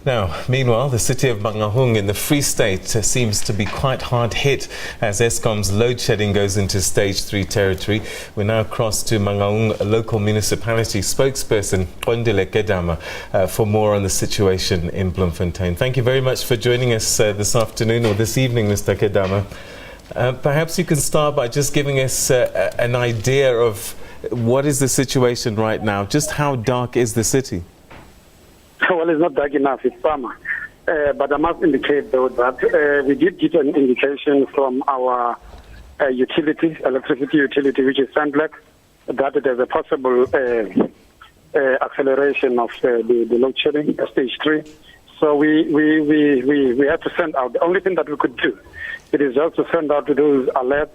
Now, meanwhile, the city of Mangaung in the Free State seems to be quite hard hit as Eskom's load shedding goes into stage 3 territory. We're now across to Mangaung local municipality spokesperson Qondile Khedama for more on the situation in Bloemfontein. Thank you very much for joining us this afternoon or this evening, Mr. Khedama. Perhaps you can start by just giving us an idea of what is the situation right now. Just how dark is the city? Well, it's not dark enough, it's summer. But I must indicate, though, that we did get an indication from our utility, electricity utility, which is Sandblack, that there's a possible acceleration of the load shedding, stage 3. So we had to send out. The only thing that we could do, it is just to send out those alerts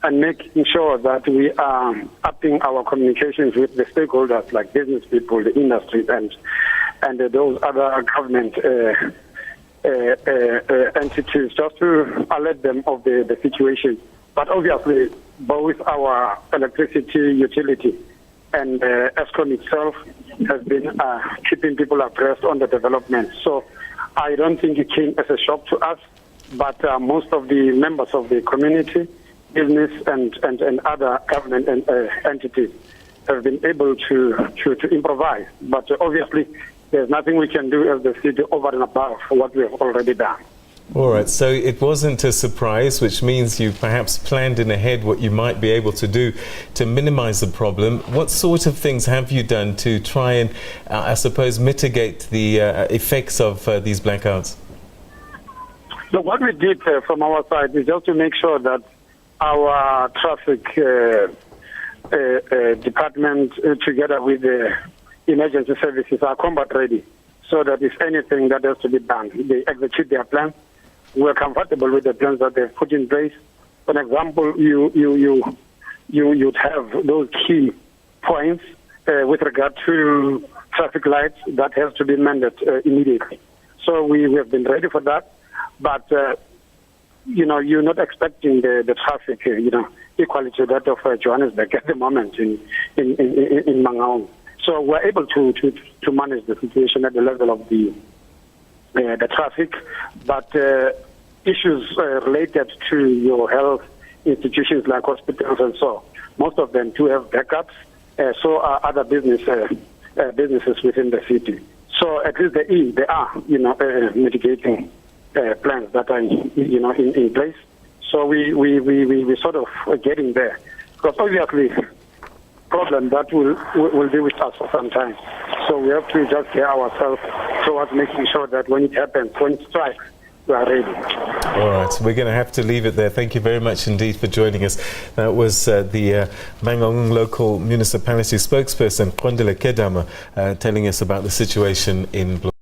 and making sure that we are upping our communications with the stakeholders like business people, the industry, and those other government entities, just to alert them of the situation. But obviously, both our electricity utility and Eskom itself has been keeping people abreast on the development. So I don't think it came as a shock to us, but most of the members of the community, business and other government entities have been able to improvise. But obviously, there's nothing we can do as the city over and above what we have already done. All right, so it wasn't a surprise, which means you perhaps planned in ahead what you might be able to do to minimize the problem. What sort of things have you done to try and, I suppose, mitigate the effects of these blackouts? So what we did from our side is just to make sure that our traffic department, together with the emergency services, are combat ready, so that if anything that has to be done, they execute their plan. We're comfortable with the plans that they've put in place. For example, you'd have those key points with regard to traffic lights that has to be mended immediately. So we have been ready for that, but you're not expecting the traffic, equally to that of Johannesburg at the moment in Mangaung. So we're able to manage the situation at the level of the traffic, but issues related to your health institutions like hospitals and so, most of them do have backups. So are other businesses within the city. So at least there are mitigating plans that are in place. So we sort of are getting there, because obviously problem that will be with us for some time. So we have to just gear ourselves towards making sure that when it happens, when it strikes, we are ready. All right, we're going to have to leave it there. Thank you very much indeed for joining us. That was the Mangaung local municipality spokesperson, Qondile Khedama, telling us about the situation in Bloemfontein.